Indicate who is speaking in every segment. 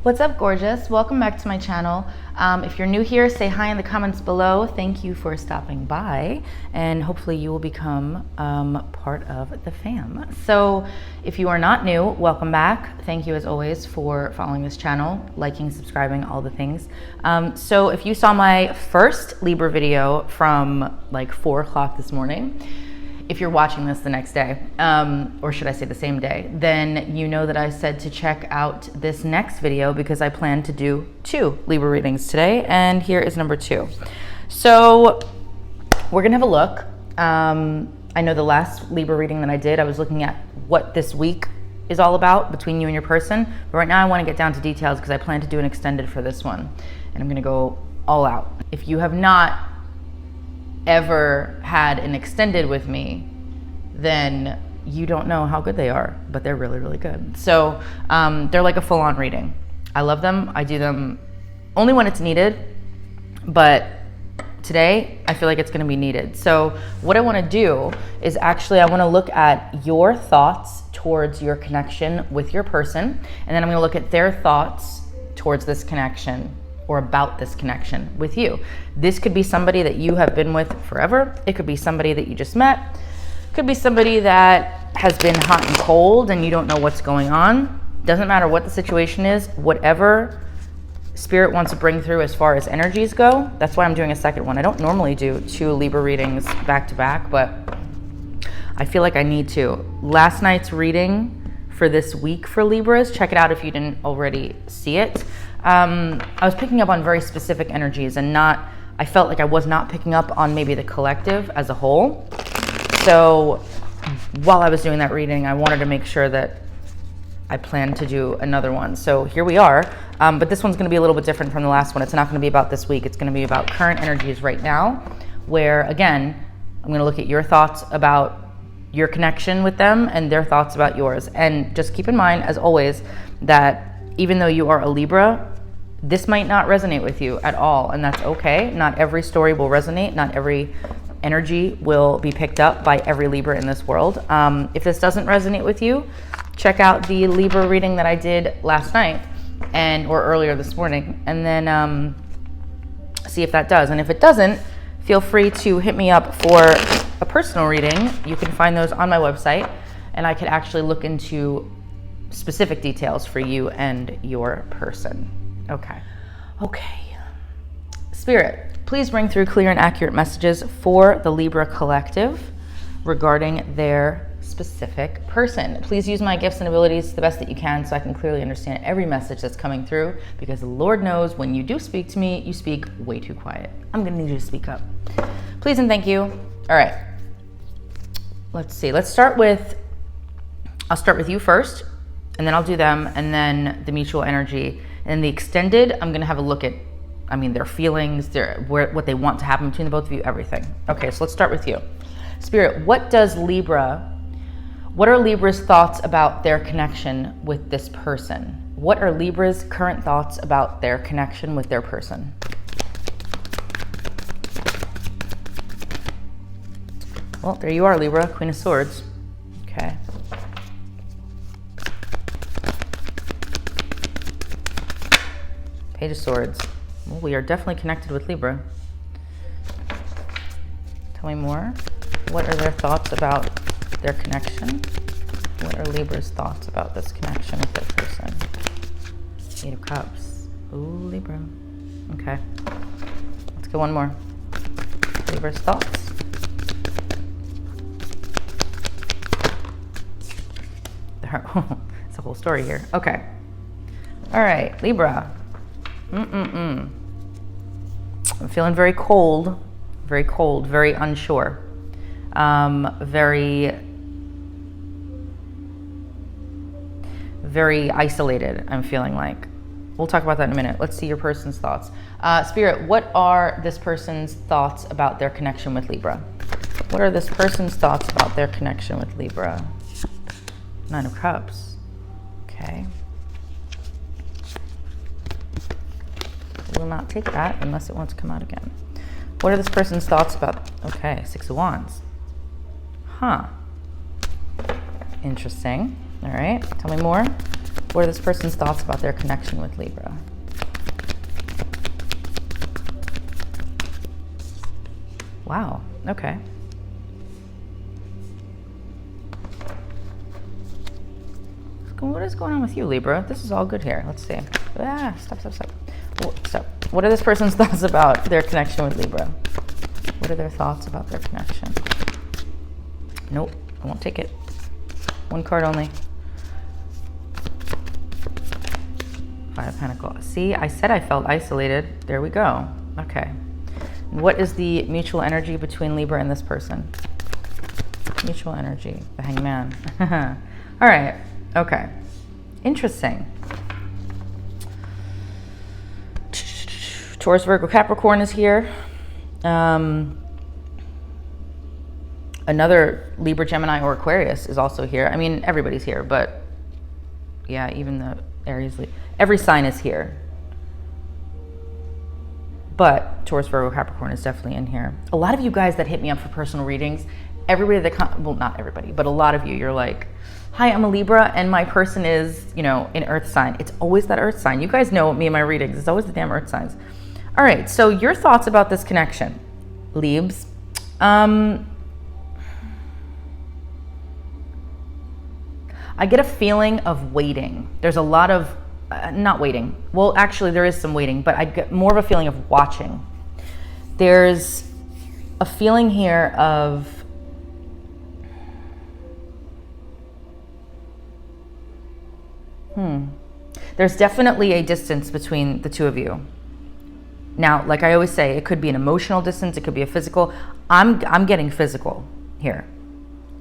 Speaker 1: What's up, gorgeous? Welcome back to my channel. If you're new here, say hi in the comments below. Thank you for stopping by, and hopefully you will become part of the fam. So if you are not new, welcome back. Thank you as always for following this channel, liking, subscribing, all the things. So if you saw my first Libra video from like 4 o'clock this morning, if you're watching this the next day, or should I say the same day, then you know that I said to check out this next video because I plan to do 2 Libra readings today, and here is number 2. So we're gonna have a look. I know the last Libra reading that I did, I was looking at what this week is all about between you and your person, but right now I wanna get down to details because I plan to do an extended for this one, and I'm gonna go all out. If you have not ever had an extended with me, then you don't know how good they are, but they're really, really good. So they're like a full-on reading. I love them. I do them only when it's needed, but today I feel like it's going to be needed. So what I want to do is actually I want to look at your thoughts towards your connection with your person, and then I'm going to look at their thoughts towards this connection or about this connection with you. This could be somebody that you have been with forever. It could be somebody that you just met. Could be somebody that has been hot and cold and you don't know what's going on. Doesn't matter what the situation is, whatever spirit wants to bring through as far as energies go. That's why I'm doing a second one. I don't normally do 2 Libra readings back to back, but I feel like I need to. Last night's reading for this week for Libras, check it out if you didn't already see it. I was picking up on very specific energies and I felt like I was not picking up on maybe the collective as a whole. So while I was doing that reading, I wanted to make sure that I planned to do another one. So here we are, but this one's gonna be a little bit different from the last one. It's not gonna be about this week. It's gonna be about current energies right now, where again, I'm gonna look at your thoughts about your connection with them and their thoughts about yours. And just keep in mind, as always, that even though you are a Libra, this might not resonate with you at all, and that's okay. Not every story will resonate. Not every energy will be picked up by every Libra in this world. If this doesn't resonate with you, check out the Libra reading that I did last night or earlier this morning, and then see if that does. And if it doesn't, feel free to hit me up for a personal reading. You can find those on my website, and I could actually look into specific details for you and your person. Okay. Spirit, please bring through clear and accurate messages for the Libra collective regarding their specific person. Please use my gifts and abilities the best that you can so I can clearly understand every message that's coming through, because the Lord knows when you do speak to me, you speak way too quiet. I'm gonna need you to speak up. Please and thank you. All right. Let's see. I'll start with you first, and then I'll do them, and then the mutual energy. And the extended, I'm gonna have a look at, their feelings, what they want to happen between the both of you, everything. Okay, so let's start with you. Spirit, what are Libra's thoughts about their connection with this person? What are Libra's current thoughts about their connection with their person? Well, there you are, Libra, Queen of Swords. Okay. Page of Swords. Well, we are definitely connected with Libra. Tell me more. What are their thoughts about their connection? What are Libra's thoughts about this connection with their person? 8 of Cups. Ooh, Libra. Okay. Let's go one more. Libra's thoughts. It's a whole story here. Okay. All right, Libra. I'm feeling very cold, very unsure, very isolated, I'm feeling like. We'll talk about that in a minute. Let's see your person's thoughts. Spirit, what are this person's thoughts about their connection with Libra? What are this person's thoughts about their connection with Libra? 9 of Cups. Okay. Will not take that unless it wants to come out again. What are this person's thoughts about? Okay, 6 of Wands. Huh. Interesting. All right, tell me more. What are this person's thoughts about their connection with Libra? Wow, okay. What is going on with you, Libra? This is all good here. Let's see. Stop. What are this person's thoughts about their connection with Libra? What are their thoughts about their connection? Nope, I won't take it. One card only. Five of Pentacles. See, I said I felt isolated. There we go. Okay. What is the mutual energy between Libra and this person? Mutual energy. The Hangman. All right. Okay. Interesting. Taurus, Virgo, Capricorn is here. Another Libra, Gemini, or Aquarius is also here. I mean, everybody's here, but yeah, even the Aries, every sign is here. But Taurus, Virgo, Capricorn is definitely in here. A lot of you guys that hit me up for personal readings, everybody that, well, not everybody, but a lot of you, you're like, hi, I'm a Libra and my person is, you know, an earth sign. It's always that earth sign. You guys know me and my readings. It's always the damn earth signs. All right, so your thoughts about this connection, Libs. I get a feeling of waiting. There's a lot of, not waiting. Well, actually there is some waiting, but I get more of a feeling of watching. There's a feeling here of, there's definitely a distance between the two of you. Now, like I always say, it could be an emotional distance, it could be a physical. I'm getting physical here,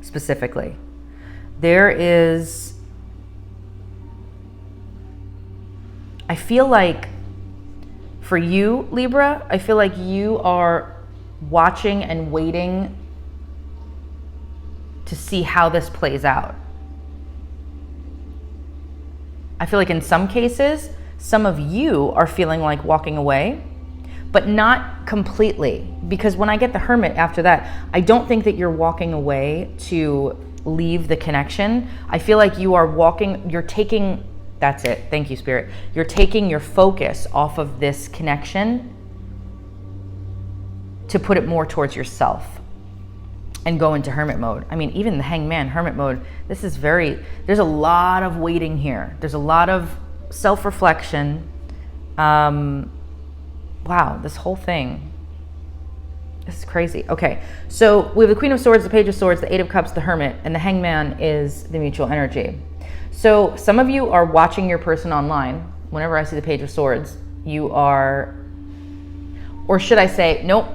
Speaker 1: specifically. There is, I feel like for you, Libra, I feel like you are watching and waiting to see how this plays out. I feel like in some cases, some of you are feeling like walking away, but not completely. Because when I get the Hermit after that, I don't think that you're walking away to leave the connection. I feel like you are walking, you're taking, that's it, thank you, Spirit. You're taking your focus off of this connection to put it more towards yourself and go into Hermit mode. I mean, even the Hangman, Hermit mode, this is very, there's a lot of waiting here. There's a lot of self-reflection. Wow, this whole thing, this is crazy. Okay, so we have the Queen of Swords, the Page of Swords, the Eight of Cups, the Hermit, and the Hangman is the mutual energy. So some of you are watching your person online. Whenever I see the Page of Swords, you are, or should I say, nope,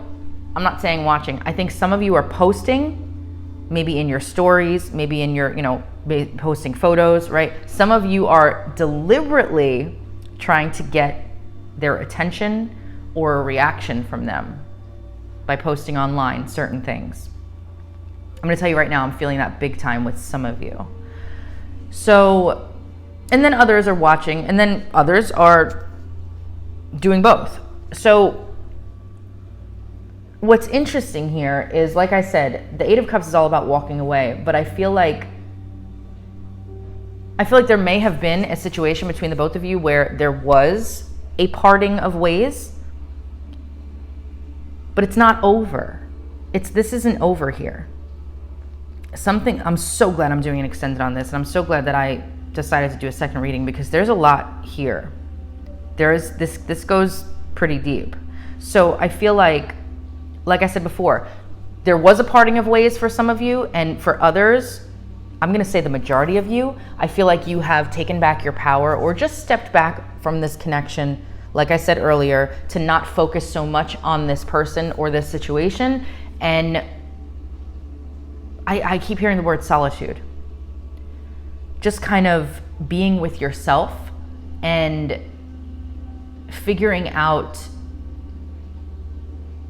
Speaker 1: I'm not saying watching. I think some of you are posting, maybe in your stories, maybe in your, you know, posting photos, right? Some of you are deliberately trying to get their attention or a reaction from them by posting online certain things. I'm going to tell you right now, I'm feeling that big time with some of you. So, and then others are watching, and then others are doing both. So what's interesting here is, like I said, the Eight of Cups is all about walking away, but I feel like there may have been a situation between the both of you where there was a parting of ways, but it's not over. This isn't over here. I'm so glad I'm doing an extended on this, and I'm so glad that I decided to do a second reading, because there's a lot here. This goes pretty deep. So I feel like I said before, there was a parting of ways for some of you, and for others, I'm gonna say the majority of you, I feel like you have taken back your power or just stepped back from this connection, like I said earlier, to not focus so much on this person or this situation. And I keep hearing the word solitude. Just kind of being with yourself and figuring out,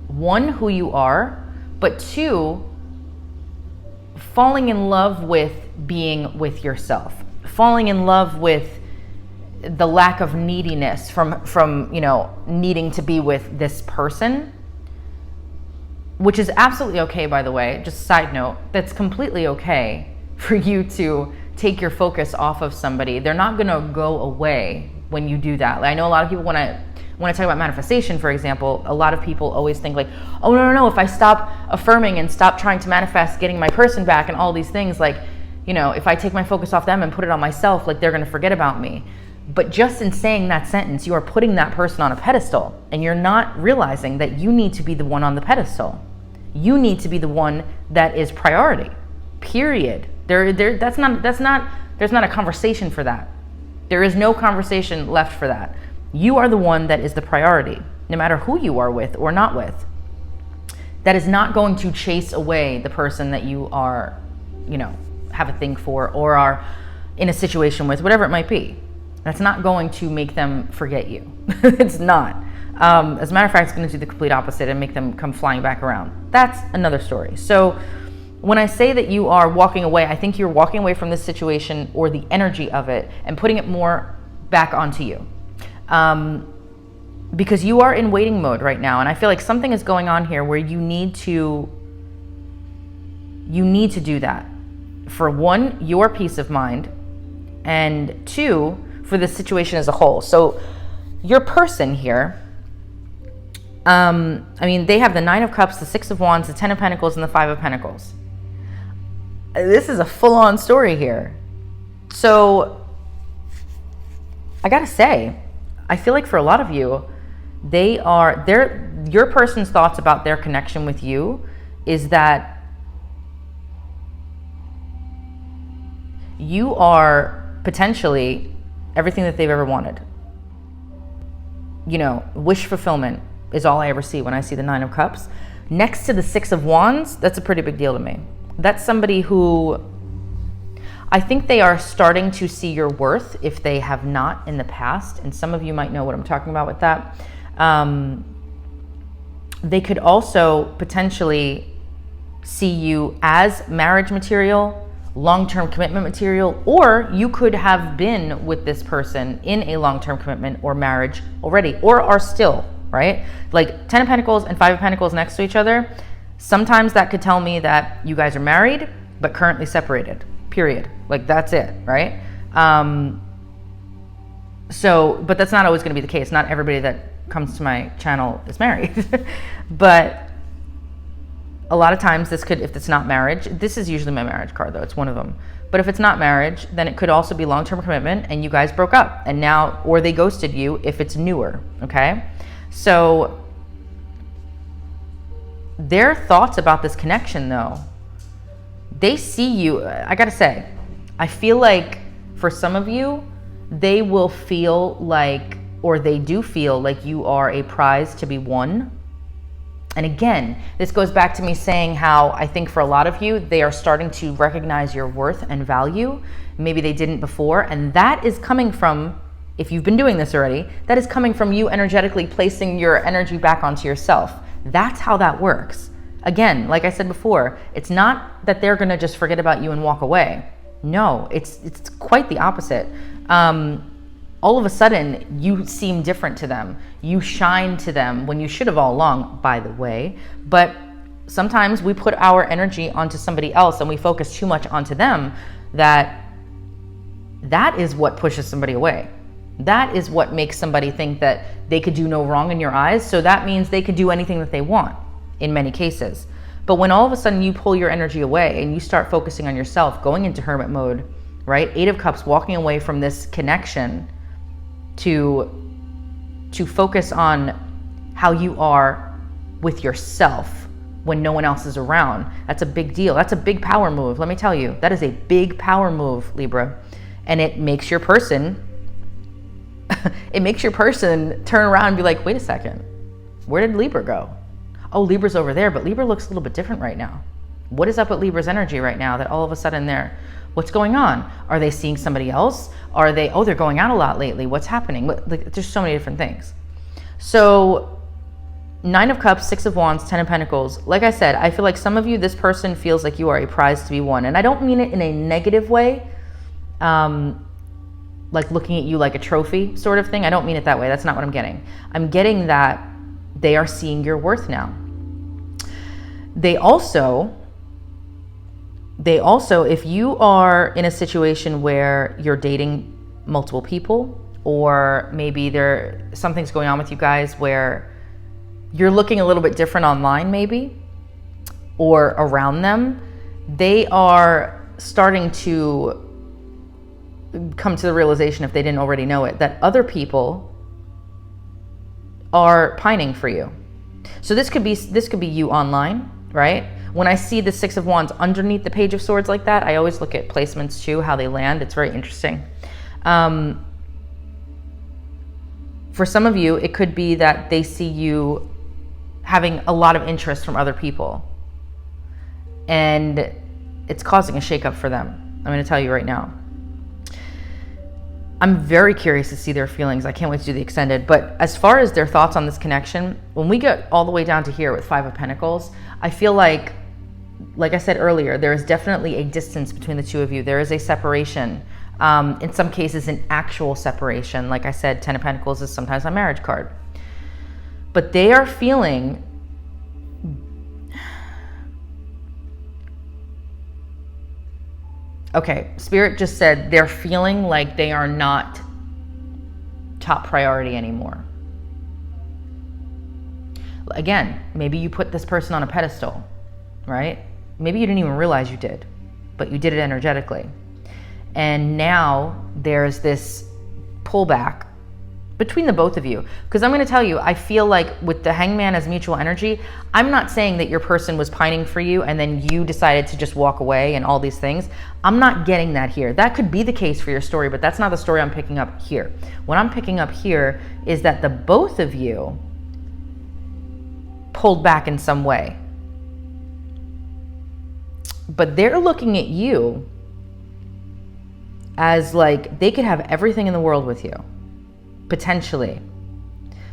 Speaker 1: one, who you are, but two, falling in love with being with yourself, falling in love with the lack of neediness from you know, needing to be with this person, which is absolutely okay, by the way. Just a side note, that's completely okay for you to take your focus off of somebody. They're not going to go away when you do that. Like, I know a lot of people, when I talk about manifestation, for example, a lot of people always think like, oh, no, if I stop affirming and stop trying to manifest getting my person back and all these things, like, you know, if I take my focus off them and put it on myself, like, they're going to forget about me. But just in saying that sentence, you are putting that person on a pedestal, and you're not realizing that you need to be the one on the pedestal. You need to be the one that is priority, period. There's not a conversation for that. There is no conversation left for that. You are the one that is the priority, no matter who you are with or not with. That is not going to chase away the person that you are, you know, have a thing for or are in a situation with, whatever it might be. That's not going to make them forget you. It's not. As a matter of fact, it's going to do the complete opposite and make them come flying back around. That's another story. So when I say that you are walking away, I think you're walking away from this situation or the energy of it and putting it more back onto you. Because you are in waiting mode right now. And I feel like something is going on here where you need to do that. For one, your peace of mind, and two, for the situation as a whole. So your person here, I mean, they have the 9 of Cups, the 6 of Wands, the 10 of Pentacles, and the 5 of Pentacles. This is a full-on story here. So I gotta say, I feel like for a lot of you, your person's thoughts about their connection with you is that you are potentially everything that they've ever wanted. You know, wish fulfillment is all I ever see when I see the 9 of Cups. Next to the 6 of Wands, that's a pretty big deal to me. That's somebody who I think they are starting to see your worth if they have not in the past. And some of you might know what I'm talking about with that. They could also potentially see you as marriage material, long-term commitment material, or you could have been with this person in a long-term commitment or marriage already, or are still, right? Like 10 of Pentacles and 5 of Pentacles next to each other. Sometimes that could tell me that you guys are married, but currently separated, period. Like that's it, right? But that's not always going to be the case. Not everybody that comes to my channel is married, but a lot of times this could, if it's not marriage, this is usually my marriage card though, it's one of them. But if it's not marriage, then it could also be long-term commitment and you guys broke up and now, or they ghosted you if it's newer, okay? So their thoughts about this connection though, they see you, I gotta say, I feel like for some of you, they will feel like, or they do feel like you are a prize to be won. And again, this goes back to me saying how I think for a lot of you, they are starting to recognize your worth and value. Maybe they didn't before. And that is coming from, if you've been doing this already, that is coming from you energetically placing your energy back onto yourself. That's how that works. Again, like I said before, it's not that they're gonna just forget about you and walk away. No, it's quite the opposite. All of a sudden, you seem different to them. You shine to them when you should have all along, by the way. But sometimes we put our energy onto somebody else and we focus too much onto them that is what pushes somebody away. That is what makes somebody think that they could do no wrong in your eyes. So that means they could do anything that they want in many cases. But when all of a sudden you pull your energy away and you start focusing on yourself, going into hermit mode, right? 8 of Cups, walking away from this connection to focus on how you are with yourself when no one else is around. That's a big deal. That's a big power move. Let me tell you, that is a big power move, Libra. And it makes your person, turn around and be like, wait a second, where did Libra go? Oh, Libra's over there, but Libra looks a little bit different right now. What is up with Libra's energy right now that all of a sudden what's going on? Are they seeing somebody else? They're going out a lot lately. What's happening? There's so many different things. So 9 of Cups, 6 of Wands, 10 of Pentacles. Like I said, I feel like some of you, this person feels like you are a prize to be won. And I don't mean it in a negative way, like looking at you like a trophy sort of thing. I don't mean it that way. That's not what I'm getting. I'm getting that they are seeing your worth now. They also They also, if you are in a situation where you're dating multiple people, or maybe something's going on with you guys where you're looking a little bit different online maybe, or around them, they are starting to come to the realization, if they didn't already know it, that other people are pining for you. So this could be you online, right? When I see the Six of Wands underneath the Page of Swords like that, I always look at placements too, how they land. It's very interesting. For some of you, it could be that they see you having a lot of interest from other people, and it's causing a shakeup for them. I'm going to tell you right now. I'm very curious to see their feelings. I can't wait to do the extended. But as far as their thoughts on this connection, when we get all the way down to here with Five of Pentacles, I feel like I said earlier, there is definitely a distance between the two of you. There is a separation. In some cases, an actual separation. Like I said, Ten of Pentacles is sometimes a marriage card. But they are feeling okay, Spirit just said they're feeling like they are not top priority anymore. Again, maybe you put this person on a pedestal, right? Maybe you didn't even realize you did, but you did it energetically. And now there's this pullback between the both of you. Because I'm going to tell you, I feel like with the Hangman as mutual energy, I'm not saying that your person was pining for you and then you decided to just walk away and all these things. I'm not getting that here. That could be the case for your story, but that's not the story I'm picking up here. What I'm picking up here is that the both of you pulled back in some way. But they're looking at you as like they could have everything in the world with you. Potentially.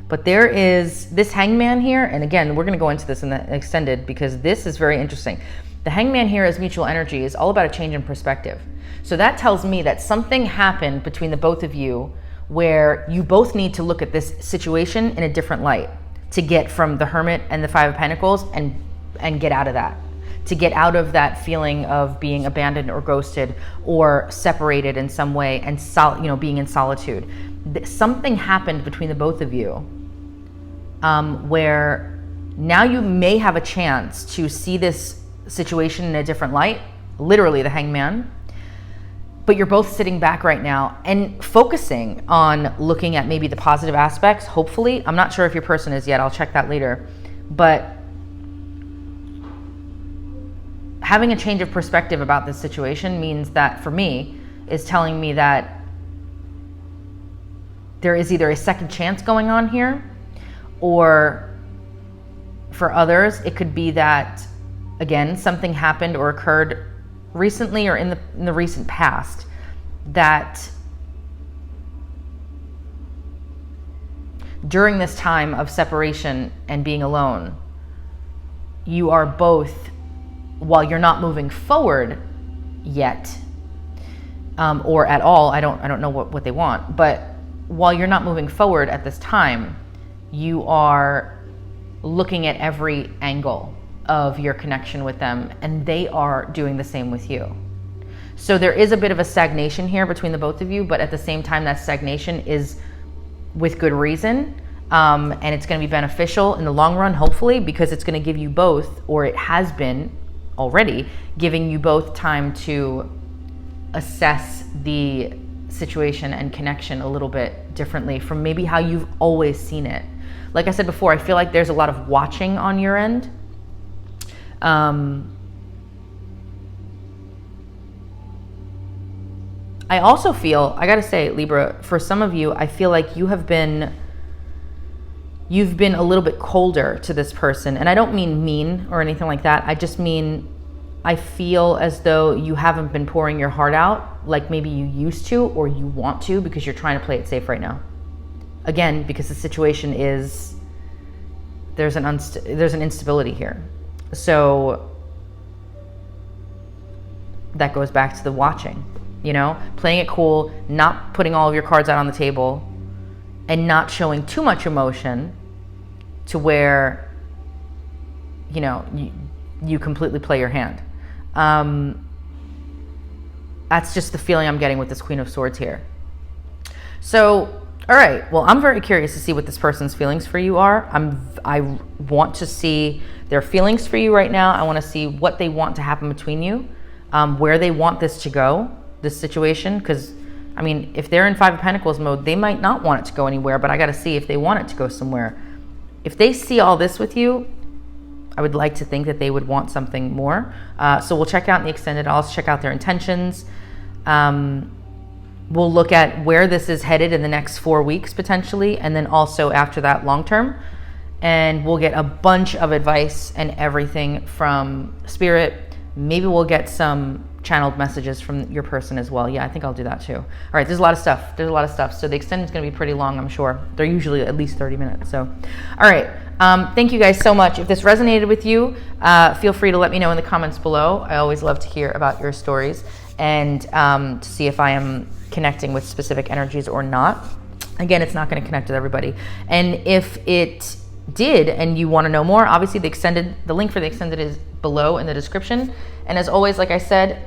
Speaker 1: But there is this Hangman here, and again, we're going to go into this in the extended because this is very interesting. The Hangman here as mutual energy is all about a change in perspective. So that tells me that something happened between the both of you where you both need to look at this situation in a different light to get from the Hermit and the Five of Pentacles and get out of that. To get out of that feeling of being abandoned or ghosted or separated in some way and being in solitude. Something happened between the both of you where now you may have a chance to see this situation in a different light, literally the Hangman, but you're both sitting back right now and focusing on looking at maybe the positive aspects, hopefully. I'm not sure if your person is yet, I'll check that later, but having a change of perspective about this situation means that, for me, is telling me that there is either a second chance going on here, or for others, it could be that, again, something happened or occurred recently or in the recent past that during this time of separation and being alone, you are both, while you're not moving forward yet, or at all, I don't know what they want, but while you're not moving forward at this time, you are looking at every angle of your connection with them, and they are doing the same with you. So there is a bit of a stagnation here between the both of you, but at the same time, that stagnation is with good reason, and it's going to be beneficial in the long run, hopefully, because it's going to give you both, or it has been already, giving you both time to assess the situation and connection a little bit differently from maybe how you've always seen it. Like I said before, I feel like there's a lot of watching on your end. I also feel, I gotta say, Libra, for some of you, I feel like you've been a little bit colder to this person. And I don't mean mean or anything like that. I just mean, I feel as though you haven't been pouring your heart out like maybe you used to or you want to, because you're trying to play it safe right now. Again, because the situation is, there's an instability here. So that goes back to the watching, playing it cool, not putting all of your cards out on the table, and not showing too much emotion to where, you completely play your hand. That's just the feeling I'm getting with this Queen of Swords here. So, all right, well, I'm very curious to see what this person's feelings for you are. I want to see their feelings for you right now. I want to see what they want to happen between you, where they want this to go, this situation. Because, I mean, if they're in Five of Pentacles mode, they might not want it to go anywhere, but I got to see if they want it to go somewhere. If they see all this with you, I would like to think that they would want something more. So we'll check out in the extended. I'll also check out their intentions. We'll look at where this is headed in the next 4 weeks potentially, and then also after that long term. And we'll get a bunch of advice and everything from Spirit. Maybe we'll get some channeled messages from your person as well. Yeah, I think I'll do that too. All right, there's a lot of stuff. So the extended is going to be pretty long, I'm sure. They're usually at least 30 minutes. So, all right. Thank you guys so much. If this resonated with you, feel free to let me know in the comments below. I always love to hear about your stories and to see if I am connecting with specific energies or not. Again, it's not going to connect with everybody. And if it did and you want to know more, obviously the link for the extended is below in the description. And as always, like I said,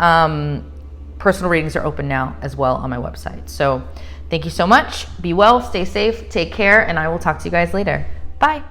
Speaker 1: personal readings are open now as well on my website. So thank you so much. Be well, stay safe, take care, and I will talk to you guys later. Bye.